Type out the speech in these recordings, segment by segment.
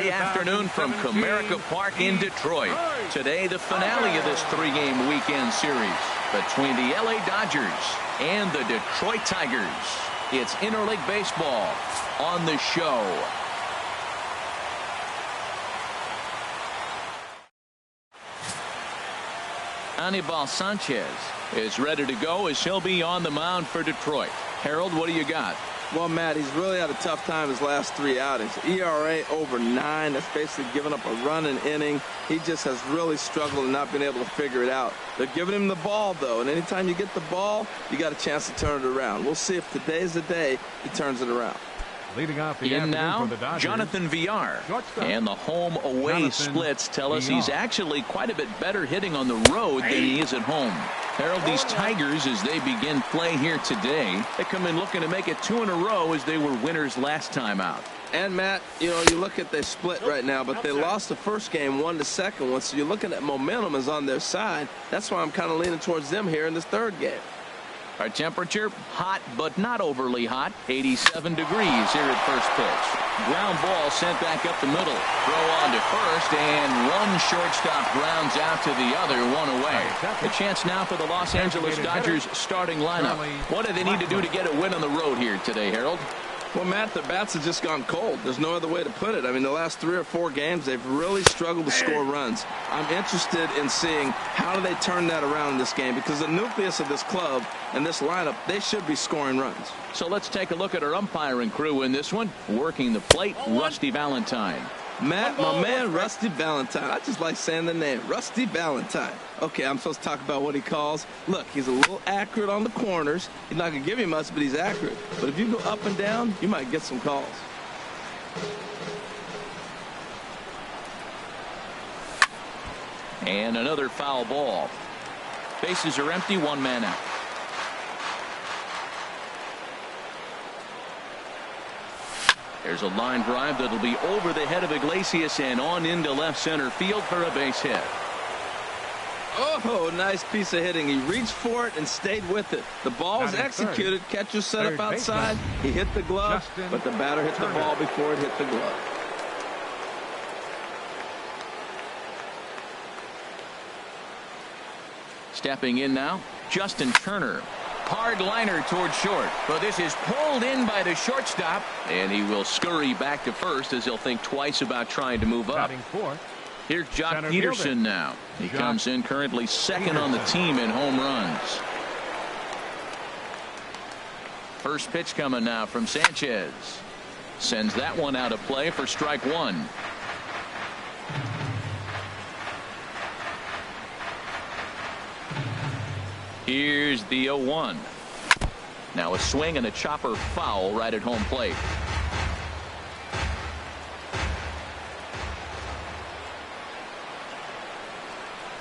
Saturday afternoon from Comerica Park in Detroit. Today, the finale of this three-game weekend series between the LA Dodgers and the Detroit Tigers. It's interleague baseball on the show. Anibal Sanchez is ready to go as he'll be on the mound for Detroit. Harold, what do you got? Well, Matt, he's really had a tough time his last three outings. ERA over 9. That's basically giving up a run an inning. He just has really struggled and not been able to figure it out. They're giving him the ball, though, and anytime you get the ball, you got a chance to turn it around. We'll see if today's the day he turns it around. Leading off the in now, for the Dodgers, Jonathan Villar. And the home-away splits tell us he's actually quite a bit better hitting on the road than he is at home. Harold, these Tigers, as they begin play here today, they come in looking to make it 2 in a row as they were winners last time out. And, Matt, you know, you look at they split right now, but they lost the first game 1 to second one, so you're looking at momentum is on their side. That's why I'm kind of leaning towards them here in this third game. Our temperature, hot but not overly hot, 87 degrees here at first pitch. Ground ball sent back up the middle. Throw on to first, and one shortstop grounds out to the other, one away. A chance now for the Los Angeles Dodgers starting lineup. What do they need to do to get a win on the road here today, Harold? Well, Matt, the bats have just gone cold. There's no other way to put it. I mean, the last 3 or 4 games, they've really struggled to score runs. I'm interested in seeing how do they turn that around in this game, because the nucleus of this club and this lineup, they should be scoring runs. So let's take a look at our umpiring crew in this one. Working the plate, Rusty Valentine. Matt, my man, Rusty Valentine. I just like saying the name, Rusty Valentine. Okay, I'm supposed to talk about what he calls. Look, he's a little accurate on the corners. He's not going to give you much, but he's accurate. But if you go up and down, you might get some calls. And another foul ball. Bases are empty, 1 man out. There's a line drive that'll be over the head of Iglesias and on into left center field for a base hit. Oh, nice piece of hitting. He reached for it and stayed with it. The ball was executed. Catcher set up outside. He hit the glove, but the batter hit the ball before it hit the glove. Stepping in now, Justin Turner. Hard liner toward short, but this is pulled in by the shortstop, and he will scurry back to first as he'll think twice about trying to move up. Here's Jock Peterson now. He comes in currently second on the team in home runs. First pitch coming now from Sanchez. Sends that one out of play for strike 1. Here's the 0-1. Now a swing and a chopper foul right at home plate.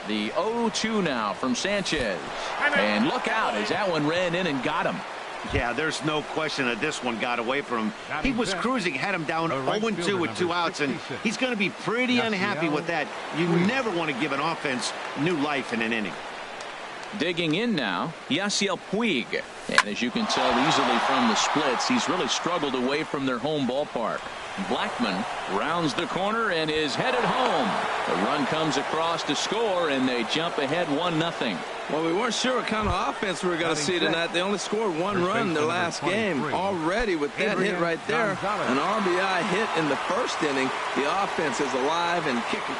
The 0-2 now from Sanchez. And look out as that one ran in and got him. Yeah, there's no question that this one got away from him. He was cruising, had him down 0-2 with 2 outs, and he's going to be pretty unhappy with that. You never want to give an offense new life in an inning. Digging in now, Yasiel Puig. And as you can tell easily from the splits, he's really struggled away from their home ballpark. Blackman rounds the corner and is headed home. The run comes across to score, and they jump ahead 1-0. Well, we weren't sure what kind of offense we were going to see tonight. They only scored 1 run in their last game. Already with that hit right there, an RBI hit in the first inning, the offense is alive and kicking.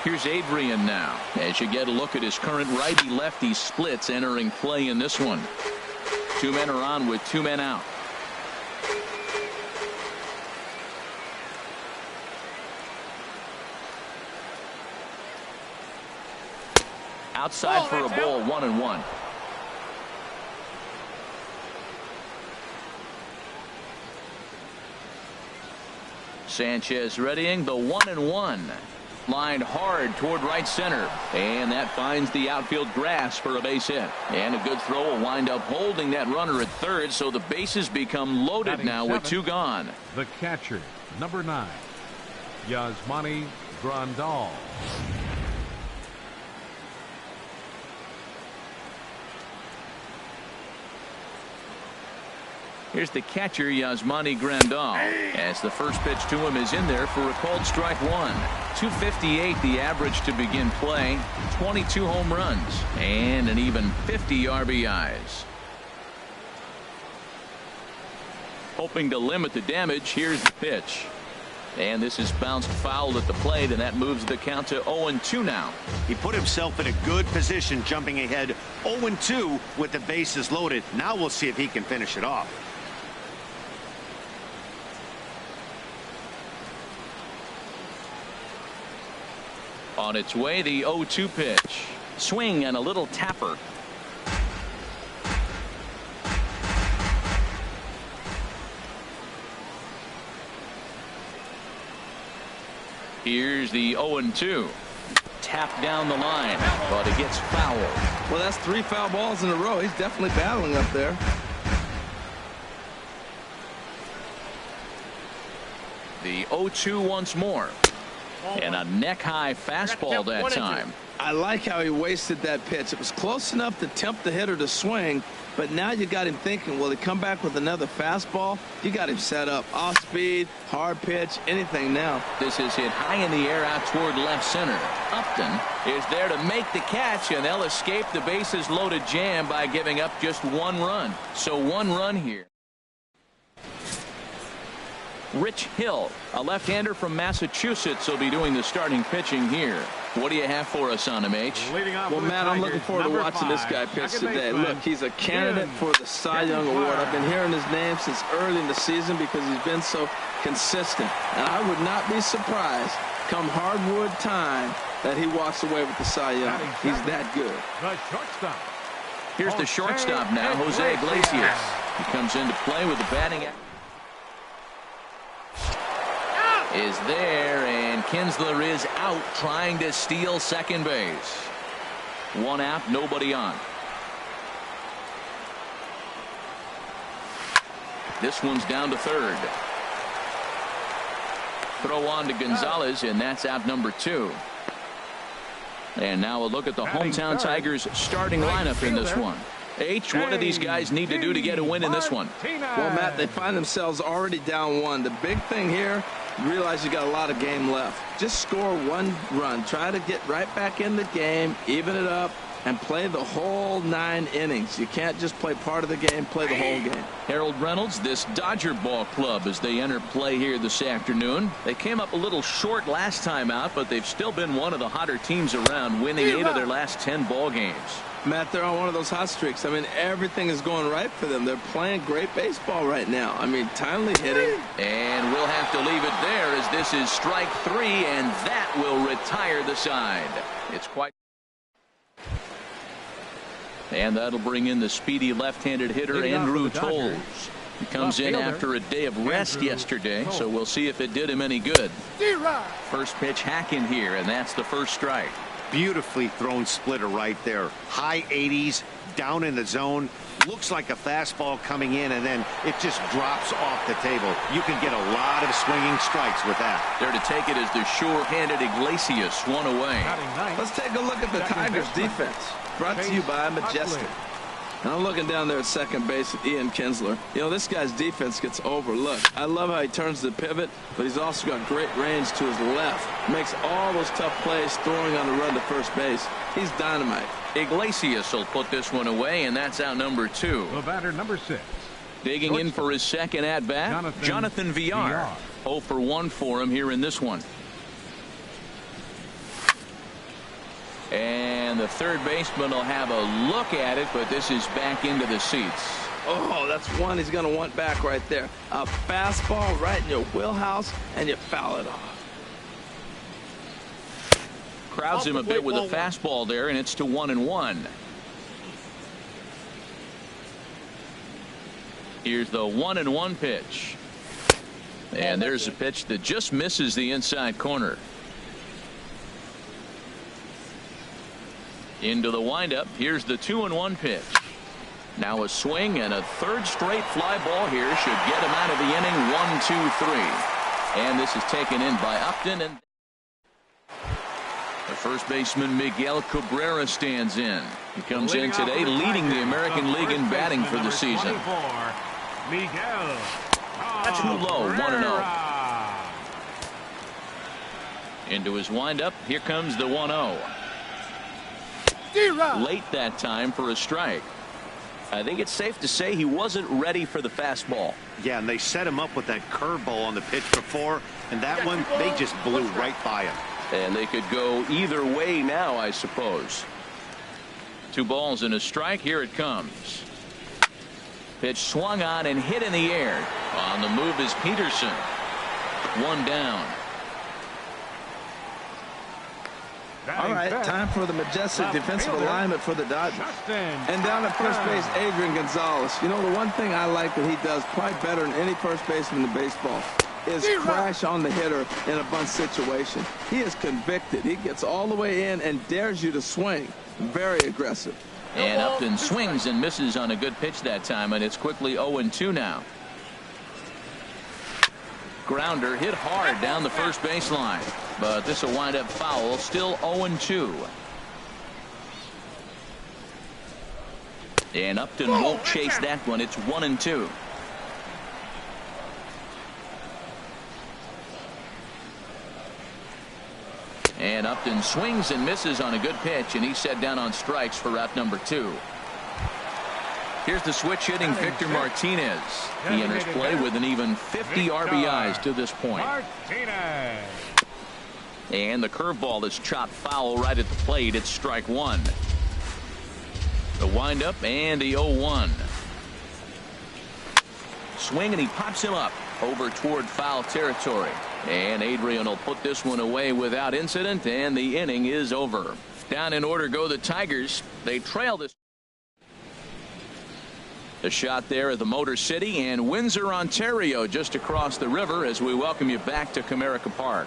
Here's Adrian now as you get a look at his current righty-lefty splits entering play in this one. 2 men are on with 2 men out. Outside for a ball, 1-1. Sanchez readying the 1-1. Lined hard toward right center, and that finds the outfield grass for a base hit. And a good throw will wind up holding that runner at third, so the bases become loaded now with 2 gone. The catcher, number 9, Yasmani Grandal. Here's the catcher, Yasmani Grandal, as the first pitch to him is in there for a called strike one. 258 the average to begin play, 22 home runs, and an even 50 RBIs. Hoping to limit the damage, here's the pitch. And this is bounced foul at the plate, and that moves the count to 0-2 now. He put himself in a good position, jumping ahead 0-2 with the bases loaded. Now we'll see if he can finish it off. On its way, the 0-2 pitch. Swing and a little tapper. Here's the 0-2. Tap down the line, but it gets fouled. Well, that's 3 foul balls in a row. He's definitely battling up there. The 0-2 once more. And a neck-high fastball that time. I like how he wasted that pitch. It was close enough to tempt the hitter to swing, but now you got him thinking, will he come back with another fastball? You got him set up. Off speed, hard pitch, anything now. This is hit high in the air out toward left center. Upton is there to make the catch, and they'll escape the bases loaded jam by giving up just 1 run. So 1 run here. Rich Hill, a left-hander from Massachusetts, will be doing the starting pitching here. What do you have for us on him, H? Well, Matt, I'm looking forward to watching this guy pitch today. Look, he's a candidate for the Cy Young Award. I've been hearing his name since early in the season because he's been so consistent. And I would not be surprised come hardwood time that he walks away with the Cy Young. He's that good. The shortstop. Here's the shortstop now, Jose Iglesias. He comes into play with the batting is there, and Kinsler is out trying to steal second base. 1 out, nobody on. This one's down to third. Throw on to Gonzalez, and that's out number 2. And now a look at the hometown Tigers starting lineup in this one. H, what do these guys need to do to get a win in this one? Well, Matt, they find themselves already down 1. The big thing here, you realize you got a lot of game left. Just score 1 run. Try to get right back in the game, even it up, and play the whole 9 innings. You can't just play part of the game, play the whole game. Harold Reynolds, this Dodger ball club as they enter play here this afternoon. They came up a little short last time out, but they've still been one of the hotter teams around, winning 8 of their last 10 ball games. Matt, they're on one of those hot streaks. I mean, everything is going right for them. They're playing great baseball right now. I mean, timely hitting. And we'll have to leave it there as this is strike 3, and that will retire the side. It's quite. And that'll bring in the speedy left-handed hitter Andrew Toles. He comes in after a day of rest yesterday, so we'll see if it did him any good. First pitch hack in here, and that's the first strike. Beautifully thrown splitter right there. High 80s, down in the zone. Looks like a fastball coming in, and then it just drops off the table. You can get a lot of swinging strikes with that. There to take it is the sure-handed Iglesias, 1 away. Let's take a look at the Tigers' defense. Brought to you by Majestic. And I'm looking down there at second base at Ian Kinsler. You know, this guy's defense gets overlooked. I love how he turns the pivot, but he's also got great range to his left. Makes all those tough plays throwing on the run to first base. He's dynamite. Iglesias will put this one away, and that's out number 2. The batter, number 6. Digging in for his second at-bat, Jonathan Villar. 0 for 1 for him here in this one. And the third baseman will have a look at it, but this is back into the seats. Oh, that's one he's going to want back right there. A fastball right in your wheelhouse, and you foul it off. Crowds him a bit with a fastball there, and it's to 1-1. Here's the 1-1 pitch. And there's a pitch that just misses the inside corner. Into the windup. Here's the 2-1 pitch. Now a swing and a third straight fly ball here should get him out of the inning. 1, 2, 3. And this is taken in by Upton, and the first baseman Miguel Cabrera stands in. He comes in today leading the American League in batting for the season. Miguel. Too low, 1-0. Into his windup. Here comes the 1-0. Late that time for a strike. I think it's safe to say he wasn't ready for the fastball. Yeah, and they set him up with that curveball on the pitch before, and that one, they just blew right by him. And they could go either way now, I suppose. 2 balls and a strike. Here it comes. Pitch swung on and hit in the air. On the move is Peterson. 1 down. All right, time for the majestic defensive alignment for the Dodgers. And down at first base, Adrian Gonzalez. You know, the one thing I like that he does probably better than any first baseman in baseball is crash on the hitter in a bunt situation. He is convicted. He gets all the way in and dares you to swing. Very aggressive. And Upton swings and misses on a good pitch that time, and it's quickly 0-2 now. Grounder hit hard down the first baseline, but this will wind up foul. Still 0-2. And Upton won't chase that one. It's 1-2. And Upton swings and misses on a good pitch, and he's set down on strikes for out number 2. Here's the switch hitting Victor Martinez. He enters play with an even 50 RBIs to this point. And the curveball is chopped foul right at the plate. It's strike 1. The windup and the 0-1. Swing and he pops him up over toward foul territory. And Adrian will put this one away without incident, and the inning is over. Down in order go the Tigers. They trail this. The shot there at the Motor City and Windsor, Ontario, just across the river, as we welcome you back to Comerica Park.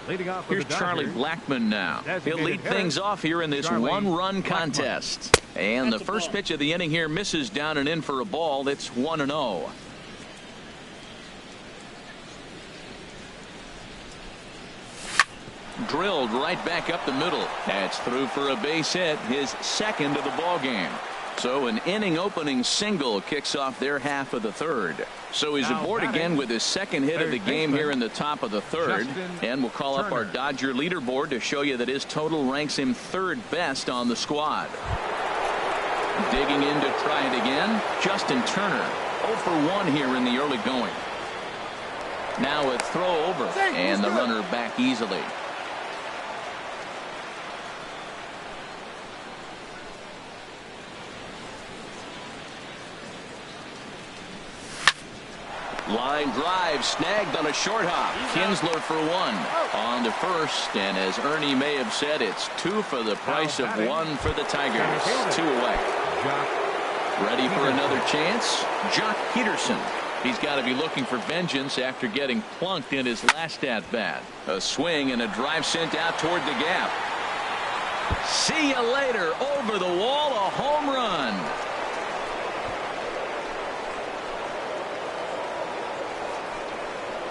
Leading off Here's Charlie Blackmon now. He'll lead things off here in this one-run contest. And the first pitch of the inning here misses down and in for a ball. It's 1-0. Drilled right back up the middle. That's through for a base hit, his second of the ball game. So an inning opening single kicks off their half of the third. So he's aboard again with his second hit of the game here in the top of the third. And we'll call up our Dodger leaderboard to show you that his total ranks him third best on the squad. Digging in to try it again, Justin Turner. 0 for 1 here in the early going. Now a throw over and the runner back easily. Line drive snagged on a short hop. Kinsler for 1 on to first, and as Ernie may have said, it's 2 for the price of 1 for the Tigers. 2 away. Ready for another chance? Jock Peterson. He's got to be looking for vengeance after getting plunked in his last at bat. A swing and a drive sent out toward the gap. See you later. Over the wall, a home run.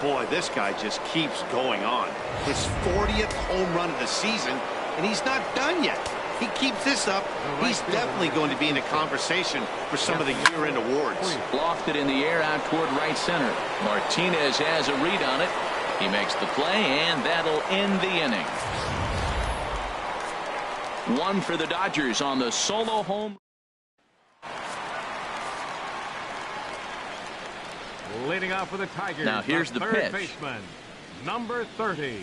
Boy, this guy just keeps going on. His 40th home run of the season, and he's not done yet. He keeps this up, he's definitely going to be in the conversation for some of the year-end awards. Lofted in the air out toward right center. Martinez has a read on it. He makes the play, and that'll end the inning. 1 for the Dodgers on the solo home. Leading off for the Tigers. Now here's the third pitch. Baseman, number 30.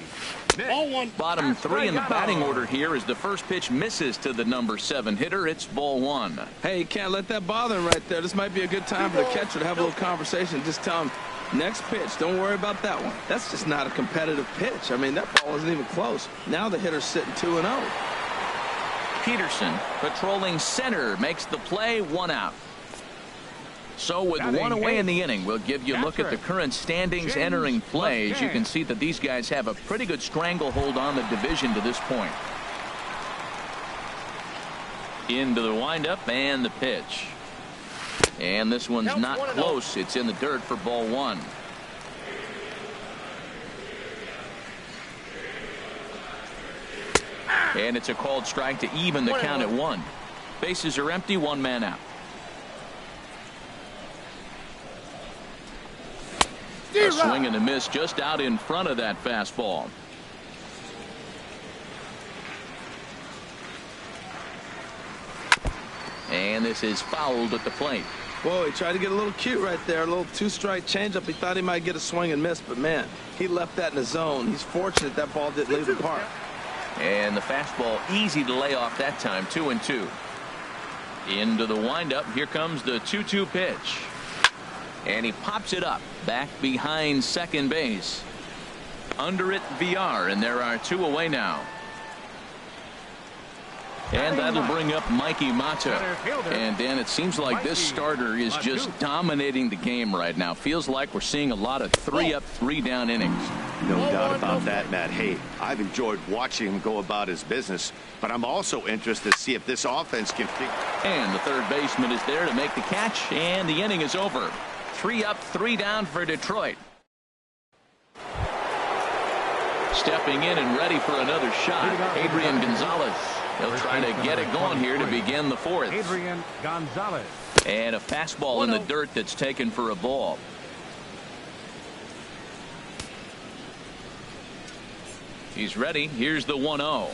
Bottom 3 in the batting order here as the first pitch misses to the number 7 hitter. It's ball 1. Hey, you can't let that bother him right there. This might be a good time for the catcher to have a little conversation. Just tell him, next pitch, don't worry about that one. That's just not a competitive pitch. I mean, that ball isn't even close. Now the hitter's sitting 2-0. Peterson patrolling center makes the play, 1 out. So with 1 away in the inning, we'll give you a look at the current standings entering play. As you can see that these guys have a pretty good stranglehold on the division to this point. Into the windup and the pitch. And this one's not close. It's in the dirt for ball 1. And it's a called strike to even the count at 1. Bases are empty, 1 man out. A swing and a miss just out in front of that fastball. And this is fouled at the plate. Whoa, he tried to get a little cute right there. A little two-strike changeup. He thought he might get a swing and miss, but man, he left that in the zone. He's fortunate that ball didn't leave the park. And the fastball easy to lay off that time. 2-2. Into the windup. Here comes the 2-2 pitch. And he pops it up back behind second base. Under it, VR, and there are 2 away now. And that'll bring up Mikey Mata. And Dan, it seems like this starter is just dominating the game right now. Feels like we're seeing a lot of 3-up, 3-down innings. No doubt about that, Matt. Hey, I've enjoyed watching him go about his business, but I'm also interested to see if this offense can figure. And the third baseman is there to make the catch, and the inning is over. 3-up, 3-down for Detroit. Stepping in and ready for another shot, Adrian Gonzalez. He'll try to get it going here to begin the fourth. Adrian Gonzalez. And a fastball in the dirt that's taken for a ball. He's ready. Here's the 1-0.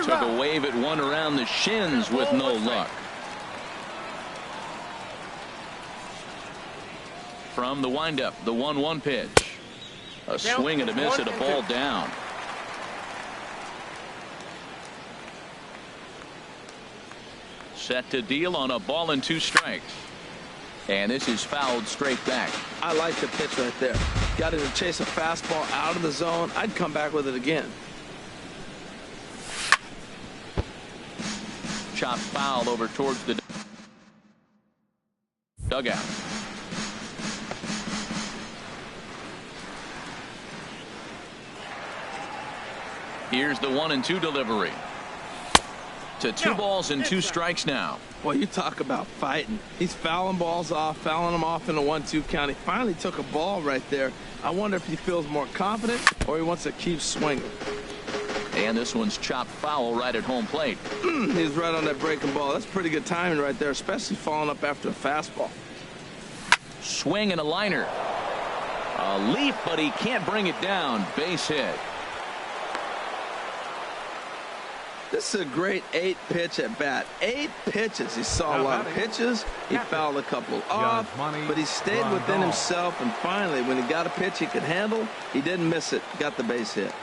Took a wave at one around the shins with no luck. From the windup, the 1-1 pitch. A swing and a miss at a ball down. Set to deal on a ball and 2 strikes. And this is fouled straight back. I like the pitch right there. Got him to chase a fastball out of the zone. I'd come back with it again. Chopped foul over towards the dugout. Here's the 1-2 delivery. To 2 balls and 2 strikes now. Well, you talk about fighting. He's fouling balls off, fouling them off in the 1-2 count. He finally took a ball right there. I wonder if he feels more confident or he wants to keep swinging. And this one's chopped foul right at home plate. He's right on that breaking ball. That's pretty good timing right there, especially following up after a fastball. Swing and a liner. A leap, but he can't bring it down. Base hit. This is a great 8-pitch at bat. 8 pitches. He saw a lot of pitches. He fouled a couple off, but he stayed within himself. And finally, when he got a pitch he could handle, he didn't miss it. Got the base hit.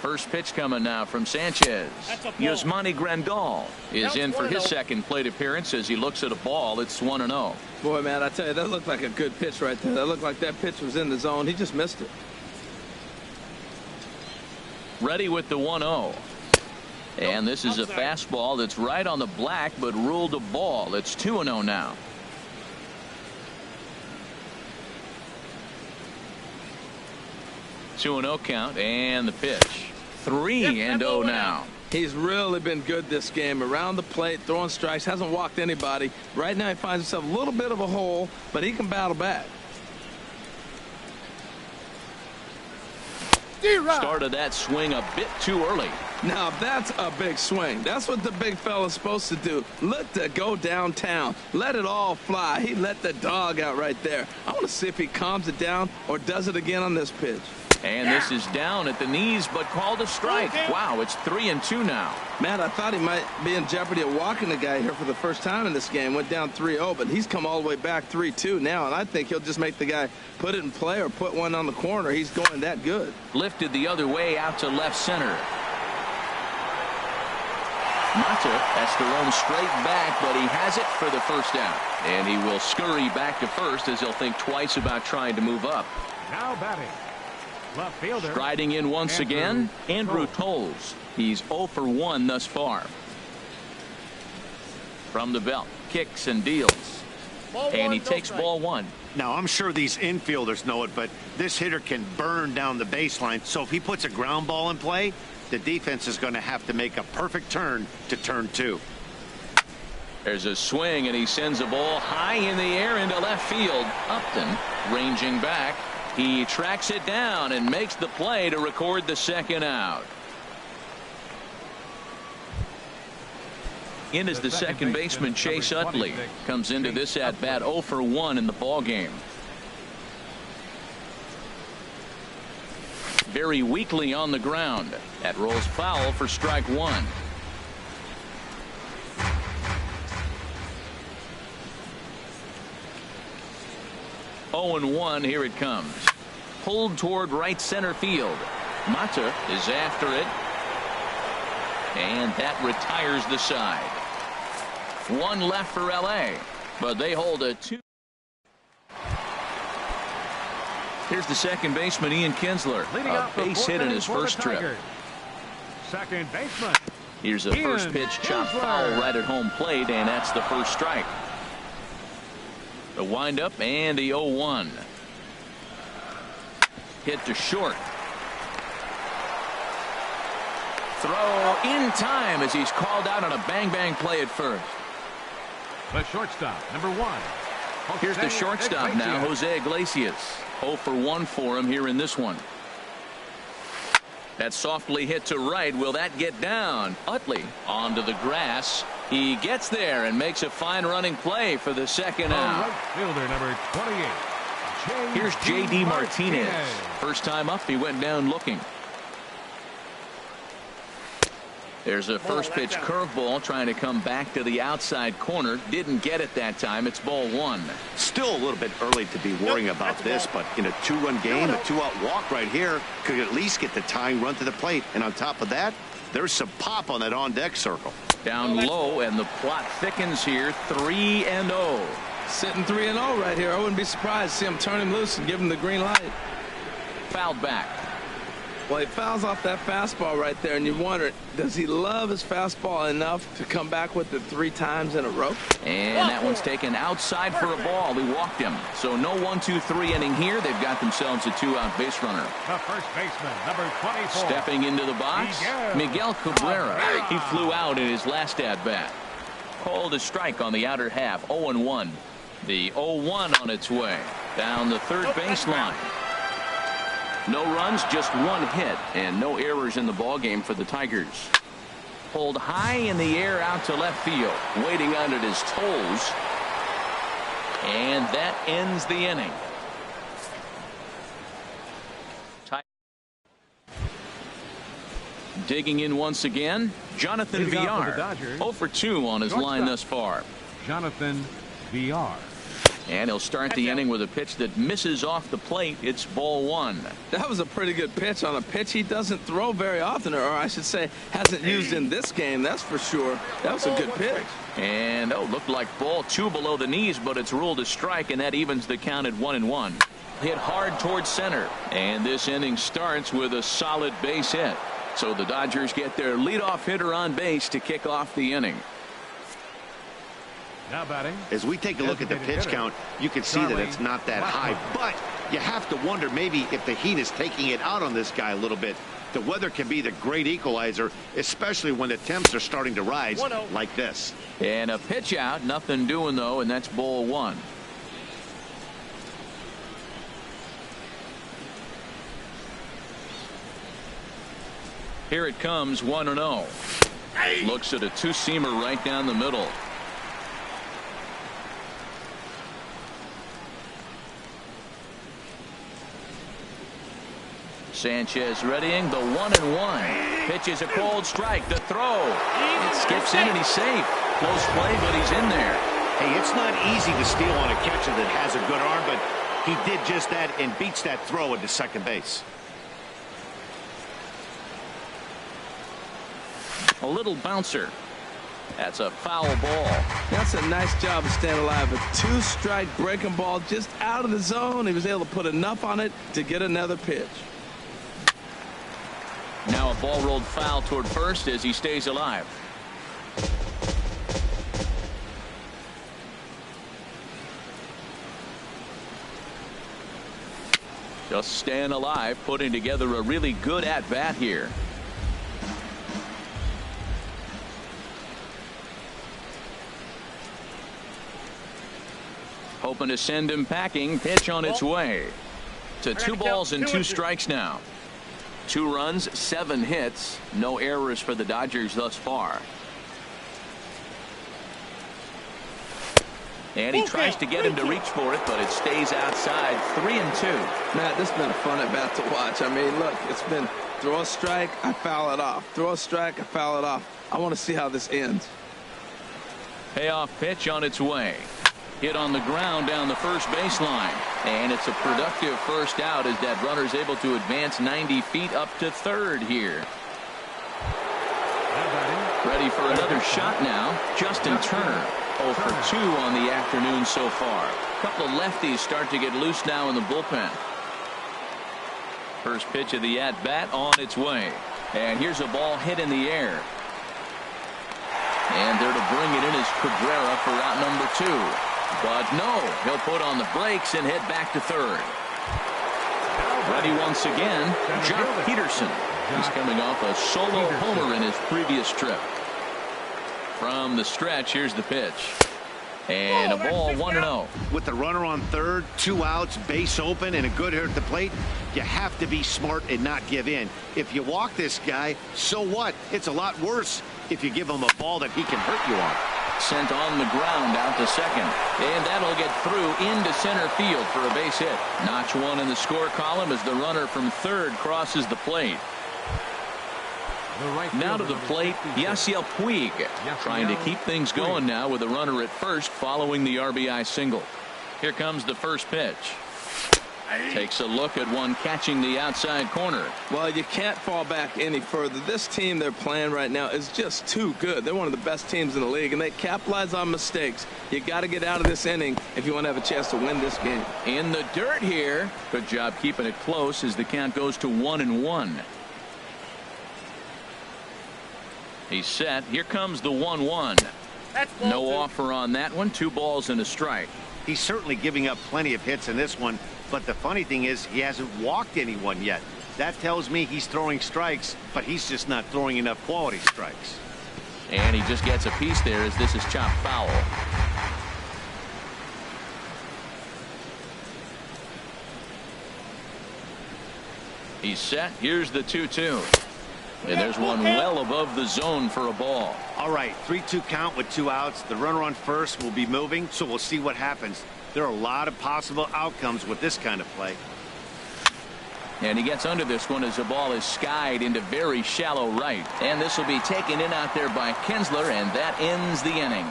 First pitch coming now from Sanchez. Yasmani Grandal is in for his second plate appearance as he looks at a ball. It's 1-0. Boy, man, I tell you, that looked like a good pitch right there. That looked like that pitch was in the zone. He just missed it. Ready with the 1-0. And this is a fastball that's right on the black but ruled a ball. It's 2-0 now. Two 2-0 count and the pitch. 3-0 now. He's really been good this game. Around the plate, throwing strikes, hasn't walked anybody. Right now he finds himself a little bit of a hole, but he can battle back. Started that swing a bit too early. Now that's a big swing. That's what the big fella's supposed to do. Let that go downtown. Let it all fly. He let the dog out right there. I want to see if he calms it down or does it again on this pitch. And this is down at the knees, but called a strike. Wow, it's 3-2 now. Man, I thought he might be in jeopardy of walking the guy here for the first time in this game. Went down 3-0, but he's come all the way back 3-2 now, and I think he'll just make the guy put it in play or put one on the corner. He's going that good. Lifted the other way out to left center. Mata has to roam straight back, but he has it for the first out. And he will scurry back to first as he'll think twice about trying to move up. Now batting. Left fielder. Striding in once again, Andrew Tolles. He's 0 for 1 thus far. From the belt, kicks and deals. And he takes ball 1. Now, I'm sure these infielders know it, but this hitter can burn down the baseline. So if he puts a ground ball in play, the defense is going to have to make a perfect turn to turn 2. There's a swing, and he sends a ball high in the air into left field. Upton ranging back. He tracks it down and makes the play to record the second out. In as the second baseman, Chase Utley comes into this at bat 0 for 1 in the ball game. very weakly on the ground. That rolls foul for strike one. Oh and 1. Here it comes. Pulled toward right center field. Mata is after it. And that retires the side. One left for LA, but they hold a 2. Here's the second baseman, Ian Kinsler. A base hit in his first trip. Second baseman. Here's a first pitch chopped foul right at home plate, and that's the first strike. The windup and the 0-1. Hit to short. Throw in time as he's called out on a bang-bang play at first. The shortstop, number 1. Here's the shortstop now, Jose Iglesias. 0 for 1 for him here in this one. That softly hit to right. Will that get down? Utley onto the grass. He gets there and makes a fine running play for the second out. Right fielder, number 28. Here's J.D. Martinez. First time up, he went down looking. There's a first pitch curveball trying to come back to the outside corner. Didn't get it that time. It's ball 1. Still a little bit early to be worrying about this, but in a 2-run game, a 2-out walk right here could at least get the tying run to the plate. And on top of that, there's some pop on that on-deck circle. Down low, and the plot thickens here. 3-0. Sitting 3-0 right here. I wouldn't be surprised to see him turn him loose and give him the green light. Fouled back. Well, he fouls off that fastball right there, and you wonder, does he love his fastball enough to come back with it 3 times in a row? And that one's taken outside for a ball. He walked him. So no 1-2-3 inning here. They've got themselves a 2-out base runner. The first baseman, number 24. Stepping into the box, Miguel Cabrera. He flew out in his last at-bat. Called a strike on the outer half. 0-1. The 0-1 on its way. Down the third baseline. No runs, just 1 hit, and no errors in the ballgame for the Tigers. Pulled high in the air out to left field, waiting on it his toes. And that ends the inning. Digging in once again, Jonathan Villar. 0 for 2 on his line thus far. Jonathan Villar. And he'll start the inning with a pitch that misses off the plate. It's ball 1. That was a pretty good pitch on a pitch he doesn't throw very often, or I should say hasn't used in this game, that's for sure. That was a good pitch. And looked like ball 2 below the knees, but it's ruled a strike, and that evens the count at 1-1. Hit hard towards center, and this inning starts with a solid base hit. So the Dodgers get their leadoff hitter on base to kick off the inning. Now batting. As we take a look at the pitch count, you can see that it's not that high, but you have to wonder maybe if the heat is taking it out on this guy a little bit. The weather can be the great equalizer, especially when the temps are starting to rise like this. And a pitch out, nothing doing though, and that's ball 1. Here it comes, 1-0. Looks at a 2-seamer right down the middle. Sanchez readying the 1-1. Pitches a cold strike. The throw. It skips in and he's safe. Close play, but he's in there. Hey, it's not easy to steal on a catcher that has a good arm, but he did just that and beats that throw into second base. A little bouncer. That's a foul ball. That's a nice job of staying alive. A 2-strike breaking ball just out of the zone. He was able to put enough on it to get another pitch. Now a ball rolled foul toward first as he stays alive. Just staying alive, putting together a really good at-bat here. Hoping to send him packing. Pitch on its way. To 2 balls and 2 strikes now. 2 runs, 7 hits. No errors for the Dodgers thus far. And he tries to get him to reach for it, but it stays outside. 3-2. Matt, this has been a fun at bat to watch. I mean, look, it's been throw a strike, I foul it off. Throw a strike, I foul it off. I want to see how this ends. Payoff pitch on its way. Hit on the ground down the first baseline. And it's a productive first out as that runner's able to advance 90 feet up to third here. Ready for another shot now. Justin Turner. 0 for 2 on the afternoon so far. A couple of lefties start to get loose now in the bullpen. First pitch of the at-bat on its way. And here's a ball hit in the air. And there to bring it in is Cabrera for out number 2. But no, he'll put on the brakes and head back to third. Ready once again, Jock Peterson. He's coming off a solo homer in his previous trip. From the stretch, here's the pitch. And a ball 1-0. With the runner on third, 2 outs, base open, and a good hitter at the plate, you have to be smart and not give in. If you walk this guy, so what? It's a lot worse if you give him a ball that he can hurt you on. Sent on the ground out to second. And that'll get through into center field for a base hit. Notch 1 in the score column as the runner from third crosses the plate. Now to the plate, Yasiel Puig, trying to keep things going now with a runner at first following the RBI single. Here comes the first pitch. Takes a look at one catching the outside corner. Well, you can't fall back any further. This team they're playing right now is just too good. They're one of the best teams in the league, and they capitalize on mistakes. You got to get out of this inning if you want to have a chance to win this game. In the dirt here. Good job keeping it close as the count goes to 1-1. He's set. Here comes the 1-1. No offer on that one. 2 balls and a strike. He's certainly giving up plenty of hits in this one, but the funny thing is he hasn't walked anyone yet. That tells me he's throwing strikes, but he's just not throwing enough quality strikes. And he just gets a piece there as this is chopped foul. He's set. Here's the 2-2. And there's one well above the zone for a ball. All right, 3-2 count with 2 outs. The runner on first will be moving, so we'll see what happens. There are a lot of possible outcomes with this kind of play. And he gets under this one as the ball is skied into very shallow right. And this will be taken in out there by Kinsler, and that ends the inning.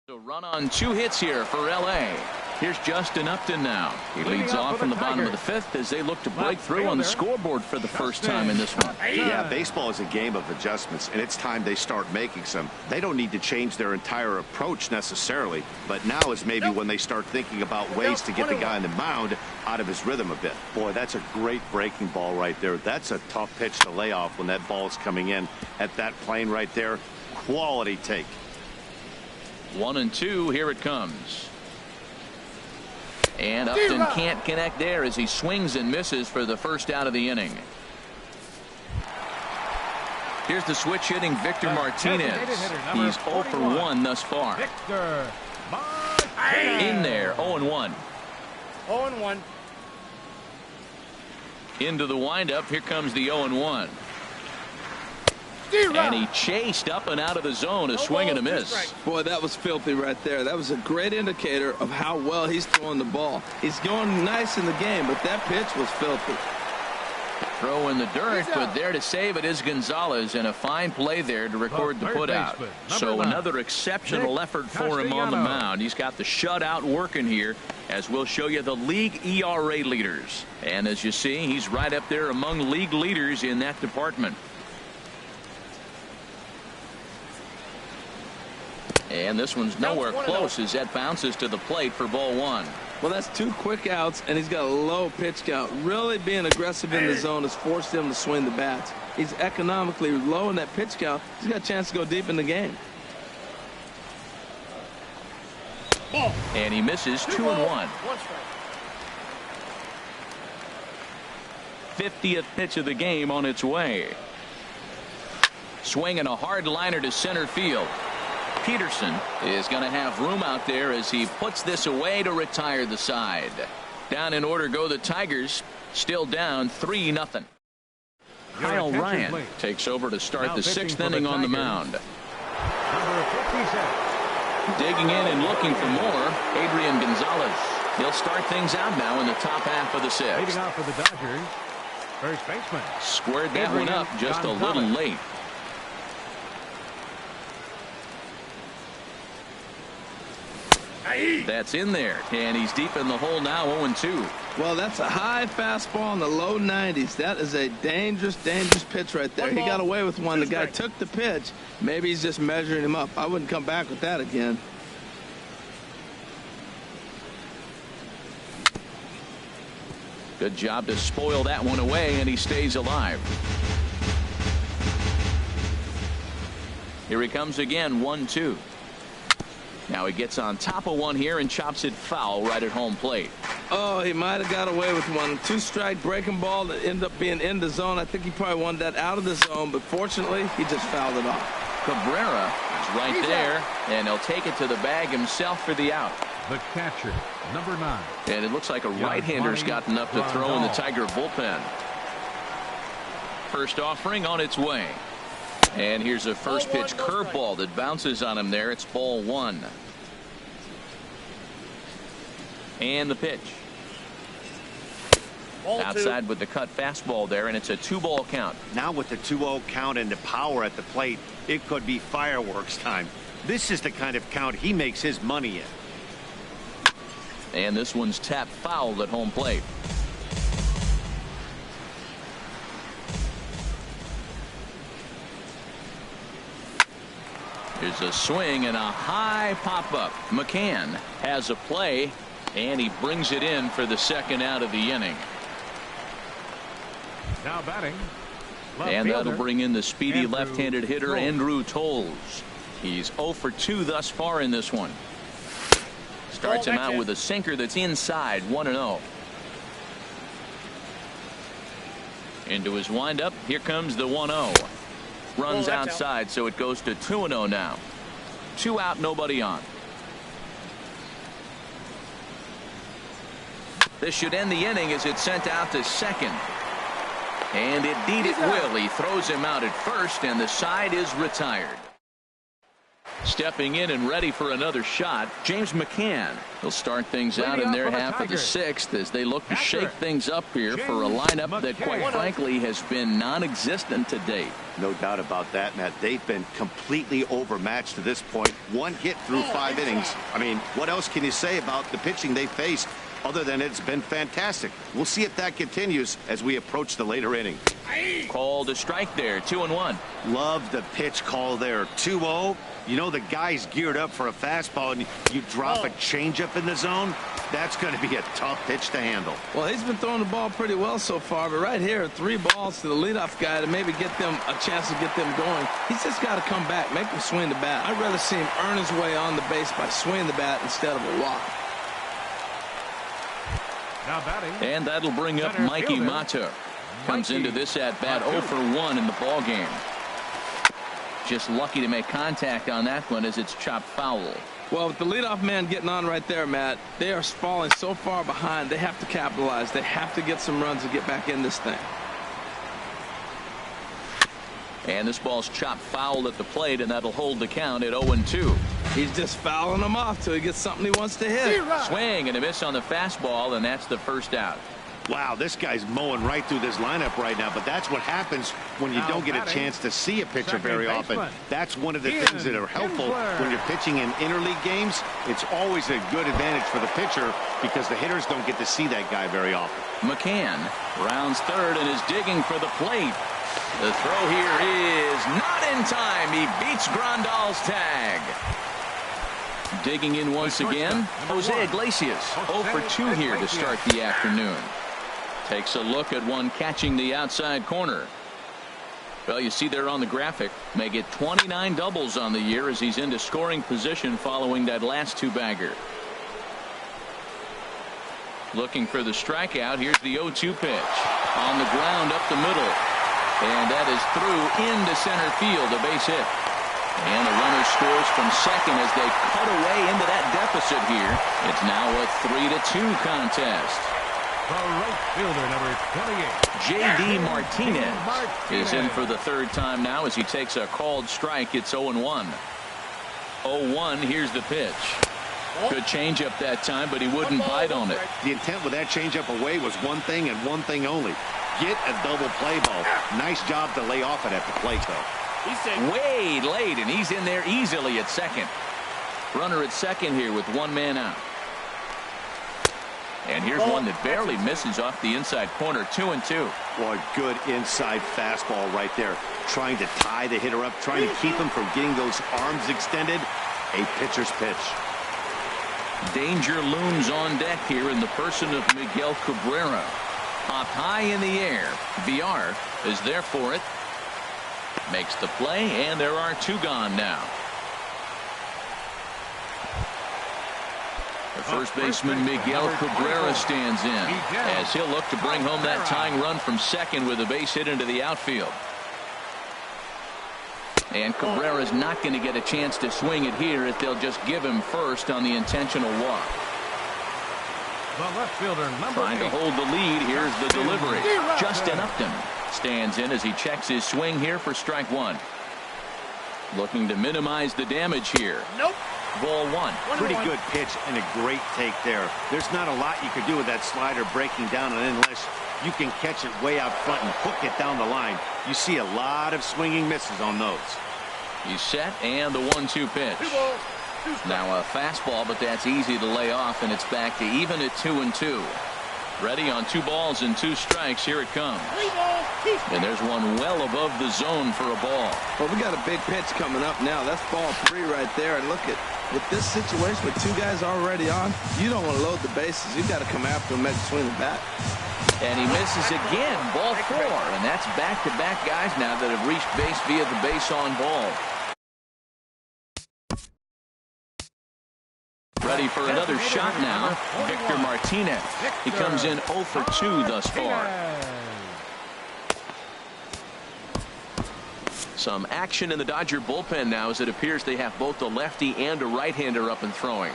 So run on 2 hits here for L.A. Here's Justin Upton now. He leads off in the bottom of the 5th as they look to break through on the scoreboard for the first time in this one. Yeah, baseball is a game of adjustments, and it's time they start making some. They don't need to change their entire approach necessarily, but now is maybe when they start thinking about ways to get the guy on the mound out of his rhythm a bit. Boy, that's a great breaking ball right there. That's a tough pitch to lay off when that ball is coming in at that plane right there. Quality take. 1-2. Here it comes. And Upton can't connect there as he swings and misses for the first out of the inning. Here's the switch hitting Victor Martinez. He's 0 for 1 thus far. In there, 0-1. 0-1. Into the windup. Here comes the 0-1. And he chased up and out of the zone, a swing and a miss. Boy, that was filthy right there. That was a great indicator of how well he's throwing the ball. He's going nice in the game, but that pitch was filthy. Throw in the dirt, but there to save it is Gonzalez, and a fine play there to record the putout. So another exceptional effort for him on the mound. He's got the shutout working here, as we'll show you the league ERA leaders. And as you see, he's right up there among league leaders in that department. And this one's nowhere close as that bounces to the plate for ball 1. Well, that's 2 quick outs, and he's got a low pitch count. Really being aggressive in the zone has forced him to swing the bats. He's economically low in that pitch count. He's got a chance to go deep in the game. And he misses 2-1. 50th pitch of the game on its way. Swinging a hard liner to center field. Peterson is going to have room out there as he puts this away to retire the side. Down in order go the Tigers, still down 3-0. Kyle Ryan takes over to start the 6th inning on the mound. Number 57. Digging in and looking for more, Adrian Gonzalez. He'll start things out now in the top half of the sixth. Leading off for the Dodgers, first baseman. Squared that one up just a little late. That's in there, and he's deep in the hole now, 0-2. Well, that's a high fastball in the low 90s. That is a dangerous, dangerous pitch right there. He got away with one. The guy took the pitch. Maybe he's just measuring him up. I wouldn't come back with that again. Good job to spoil that one away, and he stays alive. Here he comes again, 1-2. Now he gets on top of one here and chops it foul right at home plate. Oh, he might have got away with one. 2-strike breaking ball that ended up being in the zone. I think he probably wanted that out of the zone, but fortunately, he just fouled it off. Cabrera is right there, and he'll take it to the bag himself for the out. The catcher, number 9. And it looks like a right-hander's gotten up to throw in the Tiger bullpen. First offering on its way. And here's a first pitch curveball that bounces on him there. It's ball 1. And the pitch. Outside with the cut fastball there, and it's a 2-ball count. Now with the 2-0 count and the power at the plate, it could be fireworks time. This is the kind of count he makes his money in. And this one's tapped foul at home plate. There's a swing and a high pop-up. McCann has a play, and he brings it in for the second out of the inning. Now batting. And that'll bring in the speedy Andrew left-handed hitter, Tolles. Andrew Tolles. He's 0 for 2 thus far in this one. Starts him out with a sinker that's inside, 1-0. Into his windup. Here comes the 1-0. Runs outside, so it goes to 2-0 now. 2 out, nobody on. This should end the inning as it's sent out to second. And indeed it will. He throws him out at first, and the side is retired. Stepping in and ready for another shot, James McCann. He'll start things out in their half of the sixth as they look to shake things up here for a lineup that, quite frankly, has been non-existent to date. No doubt about that, Matt. They've been completely overmatched to this point. 1 hit through 5 innings. I mean, what else can you say about the pitching they faced other than it's been fantastic? We'll see if that continues as we approach the later inning. Called a strike there, 2-1. Love the pitch call there. 2-0. You know the guy's geared up for a fastball, and you drop a changeup in the zone. That's going to be a tough pitch to handle. Well, he's been throwing the ball pretty well so far, but right here, 3 balls to the leadoff guy to maybe get them a chance to get them going. He's just got to come back, make him swing the bat. I'd rather see him earn his way on the base by swinging the bat instead of a walk. Now batting. And that'll bring up Mikey Mata. Comes into this at bat 0 for 1 in the ball game. Just lucky to make contact on that one as it's chopped foul. Well, with the leadoff man getting on right there, Matt, they are falling so far behind. They have to capitalize. They have to get some runs to get back in this thing. And this ball's chopped foul at the plate, and that'll hold the count at 0-2. He's just fouling them off till he gets something he wants to hit. Swing and a miss on the fastball, and that's the first out. Wow, this guy's mowing right through this lineup right now, but that's what happens when you don't get a chance to see a pitcher very often. That's one of the things that are helpful when you're pitching in interleague games. It's always a good advantage for the pitcher because the hitters don't get to see that guy very often. McCann rounds third and is digging for the plate. The throw here is not in time. He beats Grandal's tag. Digging in once again, Jose Iglesias 0 for 2 here to start the afternoon. Takes a look at one catching the outside corner. Well, you see there on the graphic, may get 29 doubles on the year as he's into scoring position following that last 2-bagger. Looking for the strikeout. Here's the 0-2 pitch. On the ground up the middle. And that is through into center field, a base hit. And the runner scores from second as they cut away into that deficit here. It's now a 3-2 contest. The right fielder, number 28. J.D. Martinez is in for the 3rd time now as he takes a called strike. It's 0-1. 0-1. Here's the pitch. Good changeup that time, but he wouldn't bite on it. The intent with that changeup away was one thing and one thing only. Get a double play ball. Nice job to lay off it at the plate, though. He's way late, and he's in there easily at second. Runner at second here with one man out. And here's one that barely misses off the inside corner. 2-2. Boy, good inside fastball right there. Trying to tie the hitter up, trying to keep him from getting those arms extended. A pitcher's pitch. Danger looms on deck here in the person of Miguel Cabrera. Popped high in the air. Villar is there for it. Makes the play, and there are two gone now. The first baseman Miguel Cabrera stands in as he'll look to bring home that tying run from second with a base hit into the outfield. And Cabrera's not going to get a chance to swing it here if they'll just give him first on the intentional walk. The left fielder, trying to hold the lead. Here's the delivery. Justin Upton stands in as he checks his swing here for strike one. Looking to minimize the damage here. Nope. Ball one. Pretty good pitch and a great take there. There's not a lot you could do with that slider breaking down, and unless you can catch it way out front and hook it down the line, you see a lot of swinging misses on those. He's set, and the 1-2 pitch. Now a fastball, but that's easy to lay off, and it's back to even at 2-2. Ready on 2 balls and 2 strikes. Here it comes. And there's one well above the zone for a ball. Well, we got a big pitch coming up now. That's ball 3 right there. And look at with this situation with 2 guys already on, you don't want to load the bases. You got to come after him, make a swing the bat. And he misses again. Ball 4, and that's back-to-back guys now that have reached base via the base on ball. Ready for another shot now. Victor Martinez. He comes in 0 for 2 thus far. Some action in the Dodger bullpen now as it appears they have both a lefty and a right-hander up and throwing.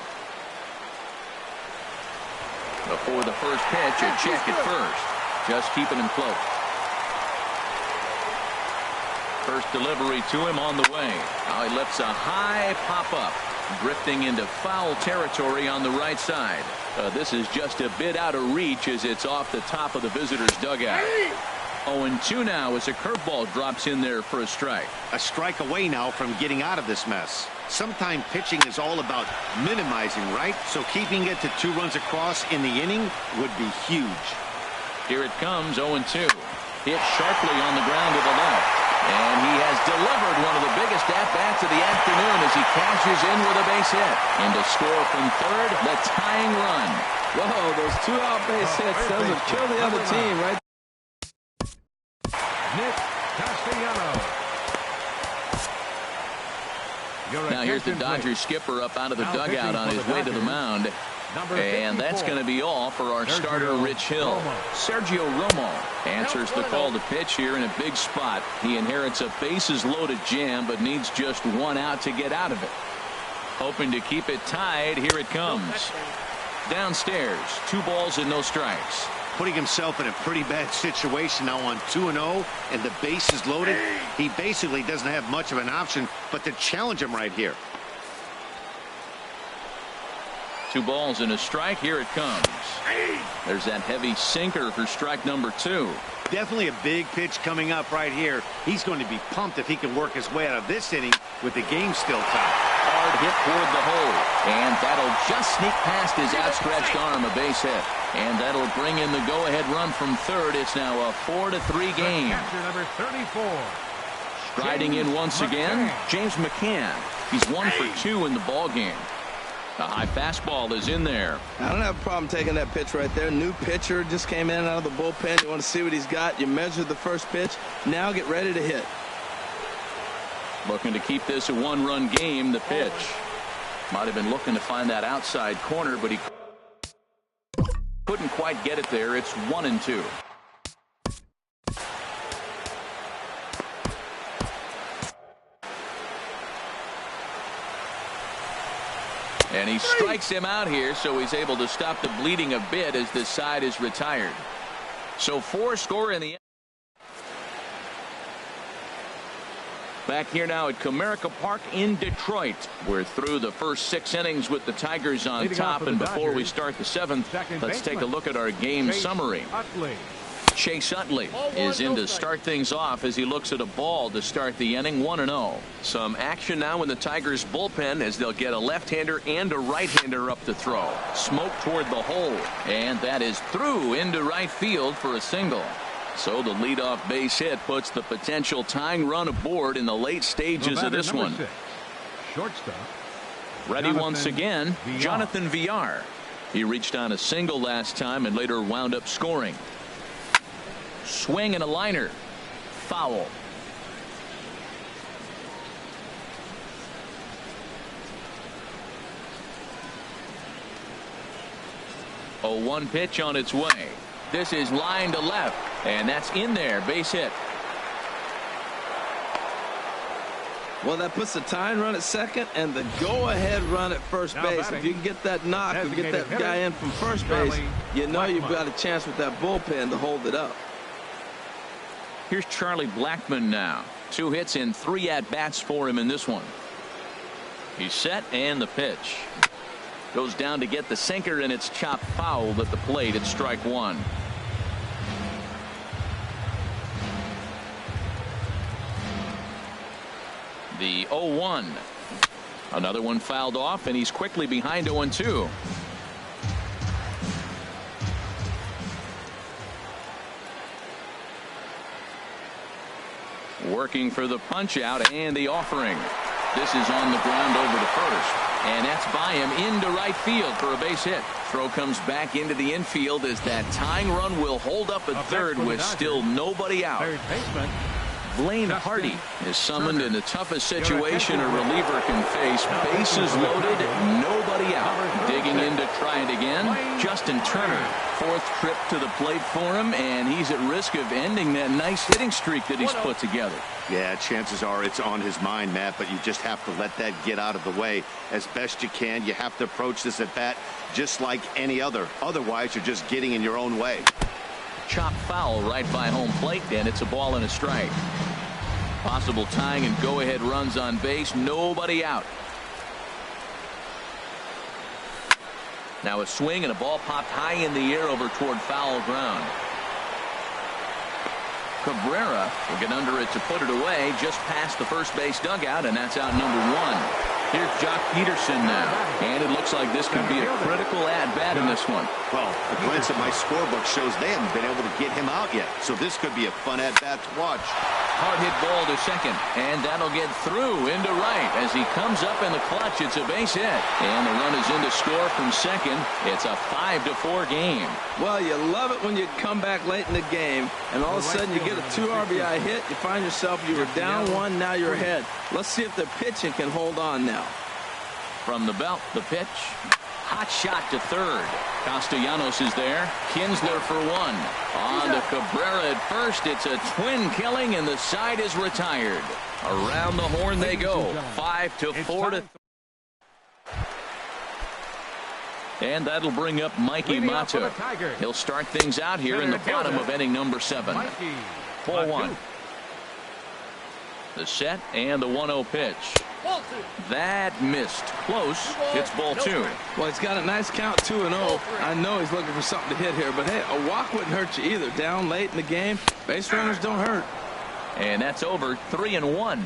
Before the first pitch, a check at first. Just keeping him close. First delivery to him on the way. Now he lifts a high pop-up. Drifting into foul territory on the right side. This is just a bit out of reach as it's off the top of the visitor's dugout. 0-2 now as a curveball drops in there for a strike. A strike away now from getting out of this mess. Sometimes pitching is all about minimizing, right? So keeping it to 2 runs across in the inning would be huge. Here it comes, 0-2. Hit sharply on the ground to the left. And he has delivered one of the biggest at-bats of the afternoon as he cashes in with a base hit. And to score from third, the tying run. Whoa, those 2 out base hits, those will kill the other team, right? Nick Castellanos. Now here's the Dodgers skipper up out of the dugout on his way to the mound. And that's going to be all for our starter, Rich Hill. Sergio Romo answers the call to pitch here in a big spot. He inherits a bases-loaded jam, but needs just 1 out to get out of it. Hoping to keep it tied. Here it comes. Downstairs, 2 balls and no strikes. Putting himself in a pretty bad situation now on 2-0, and the base is loaded. He basically doesn't have much of an option but to challenge him right here. 2 balls and a strike. Here it comes. There's that heavy sinker for strike number 2. Definitely a big pitch coming up right here. He's going to be pumped if he can work his way out of this inning with the game still tied. Hard hit toward the hole, and that'll just sneak past his outstretched arm, a base hit. And that'll bring in the go-ahead run from third. It's now a 4-3 game. Number 34. Striding in once again, James McCann. He's 1 for 2 in the ball game. A high fastball is in there. I don't have a problem taking that pitch right there. New pitcher just came in out of the bullpen. You want to see what he's got. You measure the first pitch. Now get ready to hit. Looking to keep this a 1-run game. The pitch. Might have been looking to find that outside corner, but he couldn't quite get it there. It's 1-2. And he strikes him out here, so he's able to stop the bleeding a bit as this side is retired. So 4 score in the end. Back here now at Comerica Park in Detroit. We're through the first 6 innings with the Tigers on top, and before we start the 7th, let's take a look at our game summary. Chase Utley is in to start things off as he looks at a ball to start the inning. 1-0. Some action now in the Tigers bullpen as they'll get a left-hander and a right-hander up to throw. Smoke toward the hole, and that is through into right field for a single. So the leadoff base hit puts the potential tying run aboard in the late stages of this one. Shortstop. Ready once again, Jonathan Villar. He reached on a single last time and later wound up scoring. Swing and a liner. Foul. A 1 pitch on its way. This is line to left, and that's in there. Base hit. Well, that puts the tying run at second and the go-ahead run at first base. If you can get that knock and get that guy in from first base, you know you've got a chance with that bullpen to hold it up. Here's Charlie Blackmon now. 2 hits in 3 at-bats for him in this one. He's set, and the pitch. Goes down to get the sinker, and it's chopped foul at the plate at strike 1. The 0-1. Another one fouled off, and he's quickly behind 0-2. Working for the punch out and the offering. This is on the ground over to first, and that's by him into right field for a base hit. Throw comes back into the infield as that tying run will hold up at third with still nobody out. Third baseman. Blaine Hardy is summoned in the toughest situation a reliever can face. Bases loaded, nobody out. Digging in to try it again. Justin Turner, 4th trip to the plate for him, and he's at risk of ending that nice hitting streak that he's put together. Yeah, chances are it's on his mind, Matt, but you just have to let that get out of the way as best you can. You have to approach this at bat just like any other. Otherwise, you're just getting in your own way. Chop foul right by home plate, and it's a ball and a strike. Possible tying and go-ahead runs on base. Nobody out. Now a swing and a ball popped high in the air over toward foul ground. Cabrera will get under it to put it away just past the first base dugout, and that's out number 1. Here's Jock Peterson now, and it looks like this could be a critical at-bat in this one. Well, a glance at my scorebook shows they haven't been able to get him out yet, so this could be a fun at-bat to watch. Hard hit ball to second, and that'll get through into right as he comes up in the clutch. It's a base hit, and the run is in to score from second. It's a 5-4 game. Well, you love it when you come back late in the game, and all of a sudden you get a 2 RBI hit. You find yourself, you were down 1, now you're ahead. Let's see if the pitching can hold on now. From the belt, the pitch. Hot shot to third. Castellanos is there. Kinsler for 1. On to Cabrera at first. It's a twin killing, and the side is retired. Around the horn they go. 5-4. And that'll bring up Mikey Mata. He'll start things out here in the bottom of inning number 7. 4-1. The set and the 1-0 pitch. That missed. Close. It's ball 2. Well, he's got a nice count, 2-0. I know he's looking for something to hit here, but hey, a walk wouldn't hurt you either. Down late in the game, base runners don't hurt. And that's over. 3-1.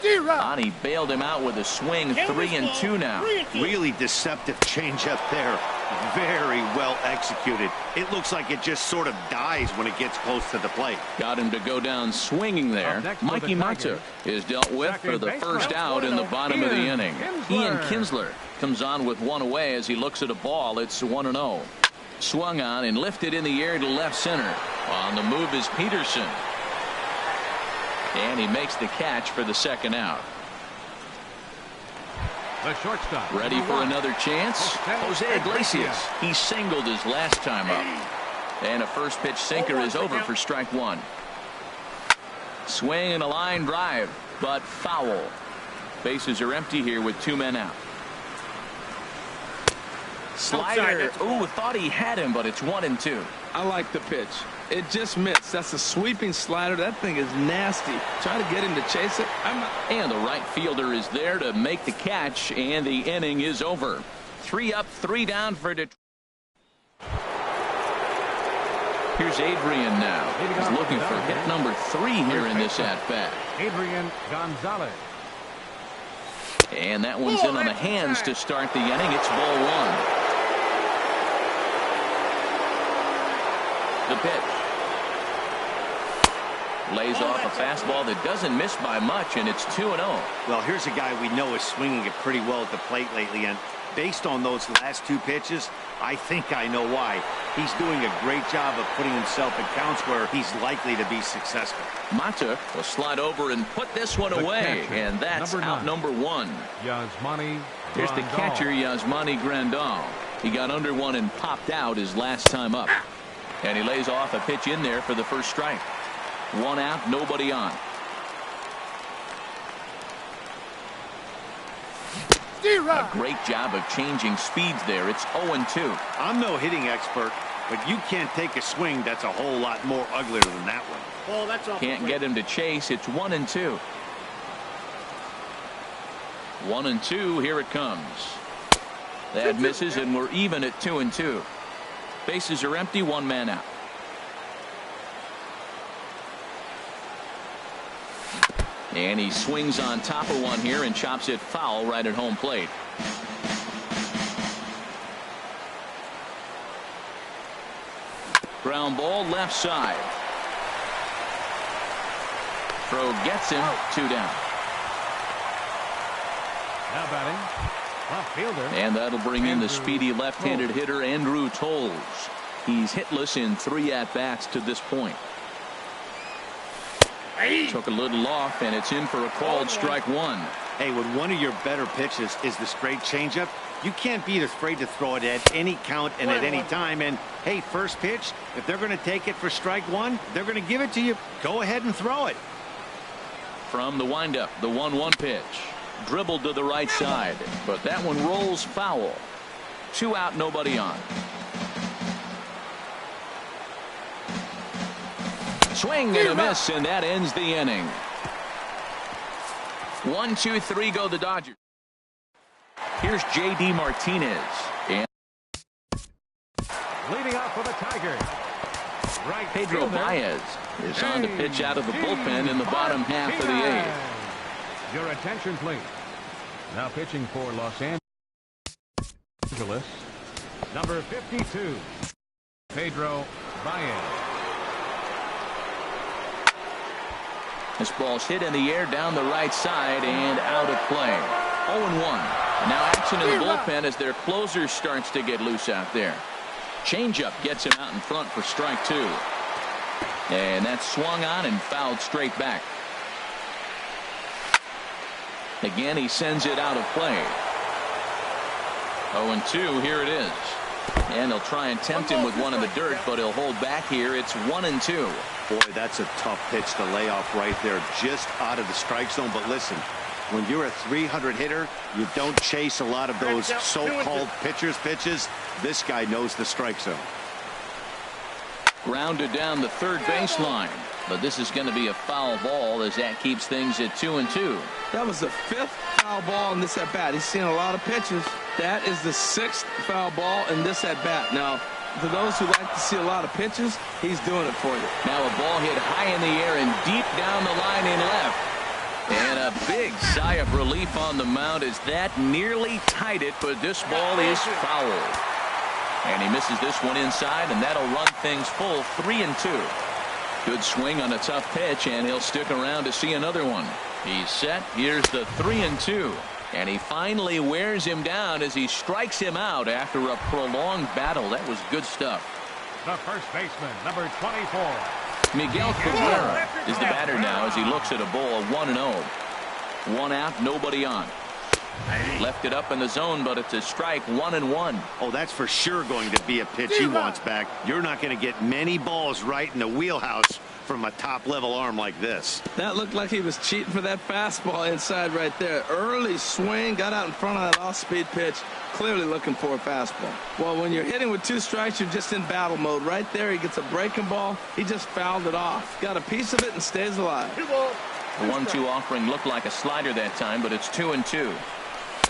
Ani bailed him out with a swing. 3-2 now. Really deceptive changeup there. Very well executed. It looks like it just sort of dies when it gets close to the plate. Got him to go down swinging there. Mikey Mata is dealt with for the first out in the bottom of the inning. Ian Kinsler comes on with 1 away as he looks at a ball. It's 1-0. Swung on and lifted in the air to left center. On the move is Peterson. And he makes the catch for the second out. The shortstop. Ready for another chance? Jose Iglesias. He singled his last time up. And a first pitch sinker is over for strike 1. Swing and a line drive, but foul. Bases are empty here with 2 men out. Slider. Ooh, thought he had him, but it's 1-2. I like the pitch. It just missed. That's a sweeping slider. That thing is nasty. Try to get him to chase it. And the right fielder is there to make the catch, and the inning is over. 3 up, 3 down for Detroit. Here's Adrian now. He's looking for hit number 3 here in this at-bat. Adrian Gonzalez. And that one's in on the hands to start the inning. It's ball 1. The pitch. Lays off a fastball that doesn't miss by much, and it's 2-0. Well, here's a guy we know is swinging it pretty well at the plate lately, and based on those last 2 pitches, I think I know why. He's doing a great job of putting himself in counts where he's likely to be successful. Mata will slide over and put this one away, and that's out number 1. Yasmani Here's the catcher, Yasmani Grandal. He got under one and popped out his last time up. And he lays off a pitch in there for the first strike. 1 out, nobody on. A great job of changing speeds there. It's 0-2. I'm no hitting expert, but you can't take a swing that's a whole lot more uglier than that one. Oh, that's off. Can't get him to chase. It's 1-2. 1-2. Here it comes. That misses, and we're even at 2-2. Bases are empty. 1 man out. And he swings on top of one here and chops it foul right at home plate. Ground ball left side. Throw gets him. 2 down. Now batting, left fielder. And that'll bring in the speedy left-handed hitter Andrew Tolles. He's hitless in 3 at-bats to this point. Took a little off, and it's in for a called strike 1. Hey, when one of your better pitches is the straight changeup, you can't be afraid to throw it at any count and at any time. And hey, first pitch, if they're going to take it for strike 1, they're going to give it to you. Go ahead and throw it. From the windup, the 1-1 pitch. Dribbled to the right side, but that one rolls foul. 2 out, nobody on. Swing and a miss, and that ends the inning. 1, 2, 3 go the Dodgers. Here's J.D. Martinez. And Leading off for the Tigers. Right Pedro fielder, Baez is on to pitch out of the bullpen in the bottom half of the 8th. Your attention, please. Now pitching for Los Angeles, number 52, Pedro Baez. This ball's hit in the air down the right side and out of play. 0-1. Now action in the bullpen as their closer starts to get loose out there. Changeup gets him out in front for strike 2. And that's swung on and fouled straight back. Again, he sends it out of play. 0-2. Here it is. And they'll try and tempt him with one in the dirt, but he'll hold back here. It's 1-2. Boy, that's a tough pitch to lay off right there, just out of the strike zone. But listen, when you're a 300 hitter, you don't chase a lot of those so-called pitcher's pitches. This guy knows the strike zone. Grounded down the third baseline. But this is going to be a foul ball as that keeps things at 2-2. That was the 5th foul ball in this at-bat. He's seen a lot of pitches. That is the 6th foul ball in this at-bat. Now, for those who like to see a lot of pitches, he's doing it for you. Now a ball hit high in the air and deep down the line in left. And a big sigh of relief on the mound as that nearly tied it, but this ball is fouled. And he misses this one inside, and that'll run things full 3-2. Good swing on a tough pitch, and he'll stick around to see another one. He's set. Here's the 3-2. And he finally wears him down as he strikes him out after a prolonged battle. That was good stuff. The first baseman, number 24. Miguel Cabrera is the batter now as he looks at a ball of 1-0. 1 out, nobody on. Left it up in the zone, but it's a strike. 1-1. Oh, that's for sure going to be a pitch he wants back. You're not going to get many balls right in the wheelhouse from a top-level arm like this. That looked like he was cheating for that fastball inside right there. Early swing, got out in front of that off-speed pitch, clearly looking for a fastball. Well, when you're hitting with 2 strikes, you're just in battle mode. Right there, he gets a breaking ball. He just fouled it off. Got a piece of it and stays alive. The 1-2 offering looked like a slider that time, but it's 2-2.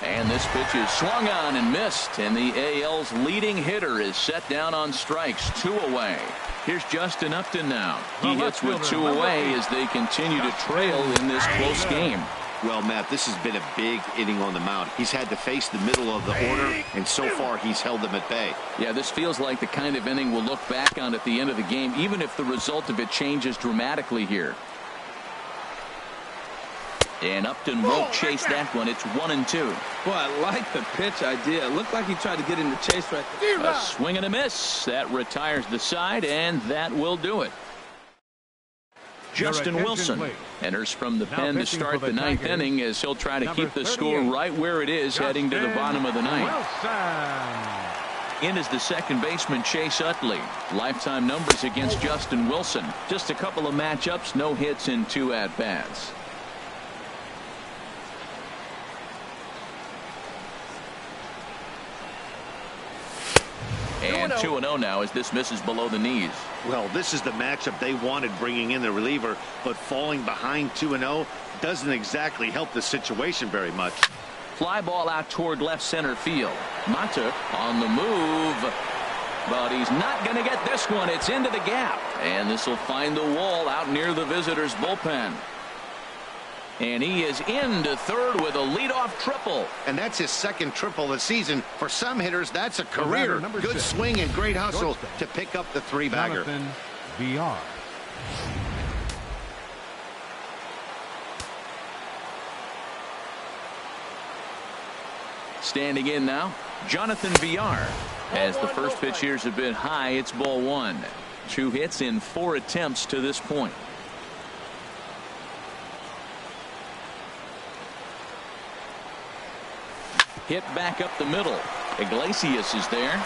And this pitch is swung on and missed, and the AL's leading hitter is set down on strikes. 2 away. Here's Justin Upton now. He hits with 2 away as they continue to trail in this close game. Well, Matt, this has been a big inning on the mound. He's had to face the middle of the order, and so far he's held them at bay. Yeah, this feels like the kind of inning we'll look back on at the end of the game, even if the result of it changes dramatically here. And Upton won't chase that one. It's 1-2. Boy, I like the pitch idea. It looked like he tried to get in the chase right there. A swing and a miss. That retires the side, and that will do it. Justin Wilson enters from the pen to start the 9th inning as he'll try to keep the score right where it is heading to the bottom of the 9th. In is the second baseman Chase Utley. Lifetime numbers against Justin Wilson. Just a couple of matchups, no hits in 2 at-bats. And 2-0 now as this misses below the knees. Well, this is the matchup they wanted, bringing in the reliever, but falling behind 2-0 doesn't exactly help the situation very much. Fly ball out toward left center field. Mata on the move, but he's not going to get this one. It's into the gap, and this will find the wall out near the visitors' bullpen. And he is into third with a leadoff triple. And that's his second triple this season. For some hitters, that's a career. Good swing and great hustle to pick up the 3-bagger. VR. Standing in now, Jonathan VR. As the first pitch here's a bit high, it's ball 1. 2 hits in 4 attempts to this point. Hit back up the middle. Iglesias is there.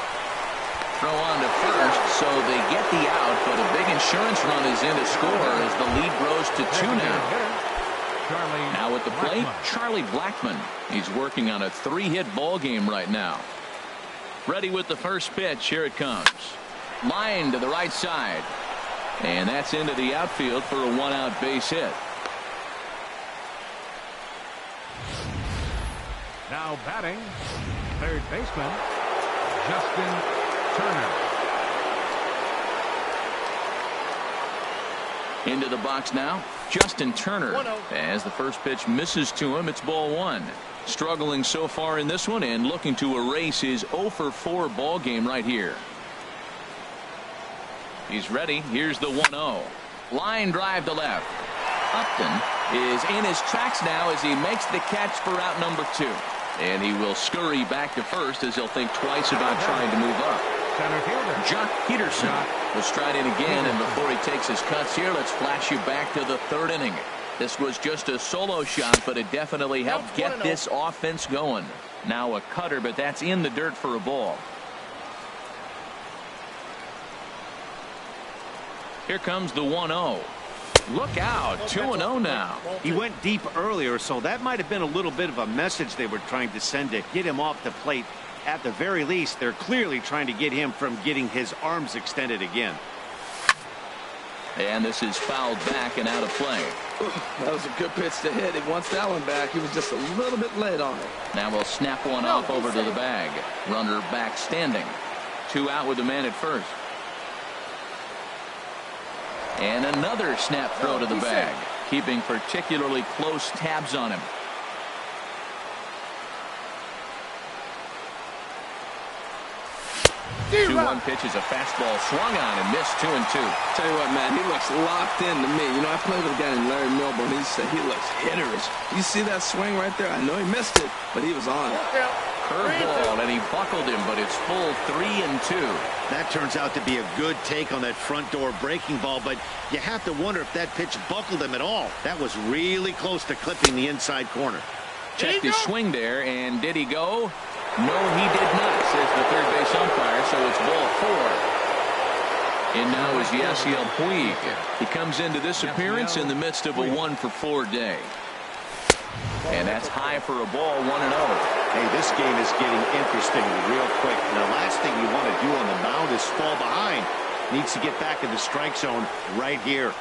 Throw on to first, so they get the out, but a big insurance run is in to score as the lead grows to 2 now. Now at the plate, Charlie Blackmon. He's working on a 3-hit ball game right now. Ready with the first pitch. Here it comes. Line to the right side. And that's into the outfield for a 1-out base hit. Now batting, third baseman, Justin Turner. Into the box now, Justin Turner. As the first pitch misses to him, it's ball 1. Struggling so far in this one and looking to erase his 0-for-4 ball game right here. He's ready. Here's the 1-0. Line drive to left. Upton is in his tracks now as he makes the catch for out number 2. And he will scurry back to first as he'll think twice about trying to move up. Jock Peterson will stride in again, and before he takes his cuts here, let's flash you back to the 3rd inning. This was just a solo shot, but it definitely helped get this offense going. Now a cutter, but that's in the dirt for a ball. Here comes the 1-0. Look out, 2-0 now. He went deep earlier, so that might have been a little bit of a message they were trying to send to get him off the plate. At the very least, they're clearly trying to get him from getting his arms extended again. And this is fouled back and out of play. That was a good pitch to hit. He wants that one back. He was just a little bit late on it. Now we'll snap one off over to the bag. Runner back standing. 2 out with the man at first. And another snap throw to the bag, keeping particularly close tabs on him. The 2-1 pitch is a fastball swung on and missed 2-2. Tell you what, man, he looks locked in to me. You know, I played with a guy named Larry Milburn. He said he looks hitterish. You see that swing right there? I know he missed it, but he was on it. Curveball, and he buckled him, but it's full 3-2. That turns out to be a good take on that front door breaking ball, but you have to wonder if that pitch buckled him at all. That was really close to clipping the inside corner. Checked his swing there, and did he go? No, he did not, says the third base umpire, so it's ball 4. And now is Yasiel Puig. He comes into this appearance in the midst of a 1-for-4 day. And that's high for a ball, 1-0. Hey, this game is getting interesting real quick. And the last thing you want to do on the mound is fall behind. Needs to get back in the strike zone right here.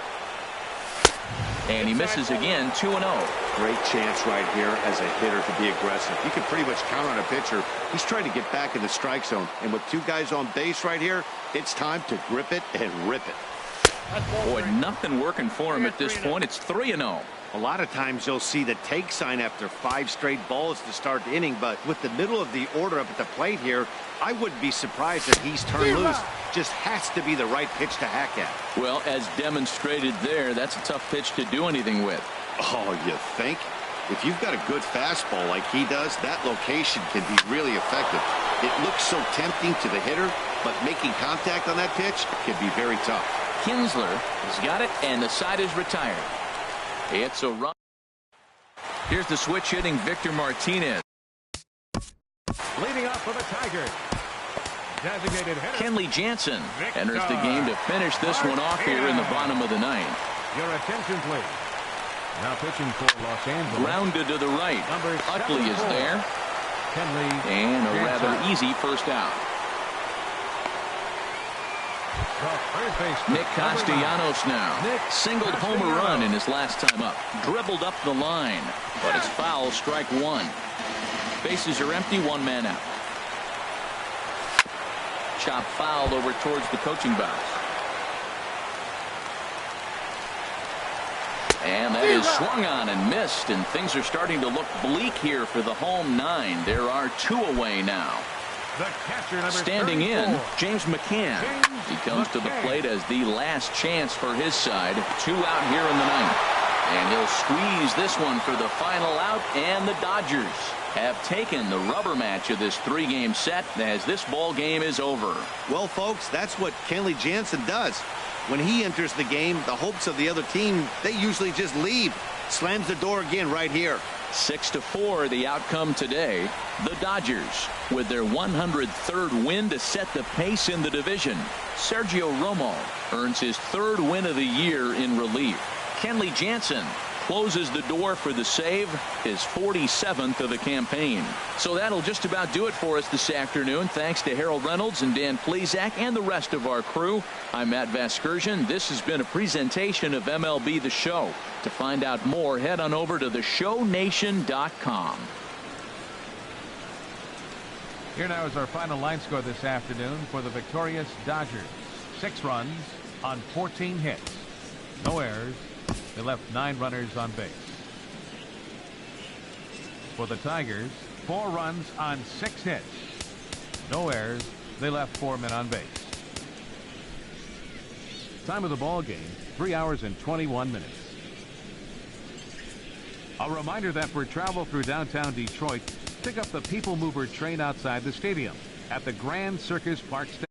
And he misses again, 2-0. Great chance right here as a hitter to be aggressive. You can pretty much count on a pitcher. He's trying to get back in the strike zone. And with two guys on base right here, it's time to grip it and rip it. Boy, nothing working for him at this point. It's 3-0. A lot of times you'll see the take sign after 5 straight balls to start the inning, but with the middle of the order up at the plate here, I wouldn't be surprised if he's turned loose. Just has to be the right pitch to hack at. Well, as demonstrated there, that's a tough pitch to do anything with. Oh, you think? If you've got a good fastball like he does, that location can be really effective. It looks so tempting to the hitter, but making contact on that pitch can be very tough. Kinsler has got it, and the side is retired. It's a run. Here's the switch hitting Victor Martinez. Leading off for the Tigers, designated hitter Kenley Jansen enters the game to finish this one off here in the bottom of the 9th. Your attention, please. Now pitching for Los Angeles. Grounded to the right. Utley is there. Kenley and a Jansen. rather easy first out. Nick Castellanos now. Singled homer run in his last time up. Dribbled up the line, but it's foul, strike 1. Bases are empty, 1 man out. Chop fouled over towards the coaching box. And that is swung on and missed, and things are starting to look bleak here for the home 9. There are 2 away now. The catcher, number Standing 34. in, James McCann. He comes to the plate as the last chance for his side. 2 out here in the 9th. And he'll squeeze this one for the final out, and the Dodgers have taken the rubber match of this 3-game set as this ball game is over. Well, folks, that's what Kenley Jansen does. When he enters the game, the hopes of the other team, they usually just leave. Slams the door again right here. 6-4 the outcome today. The Dodgers with their 103rd win to set the pace in the division. Sergio Romo earns his 3rd win of the year in relief. Kenley Jansen closes the door for the save, his 47th of the campaign. So that'll just about do it for us this afternoon. Thanks to Harold Reynolds and Dan Plesac and the rest of our crew. I'm Matt Vasgersian. This has been a presentation of MLB The Show. To find out more, head on over to theshownation.com. Here now is our final line score this afternoon for the victorious Dodgers. 6 runs on 14 hits. No errors. They left 9 runners on base. For the Tigers, 4 runs on 6 hits. No errors. They left 4 men on base. Time of the ball game, 3 hours and 21 minutes. A reminder that for travel through downtown Detroit, pick up the People Mover train outside the stadium at the Grand Circus Park Station.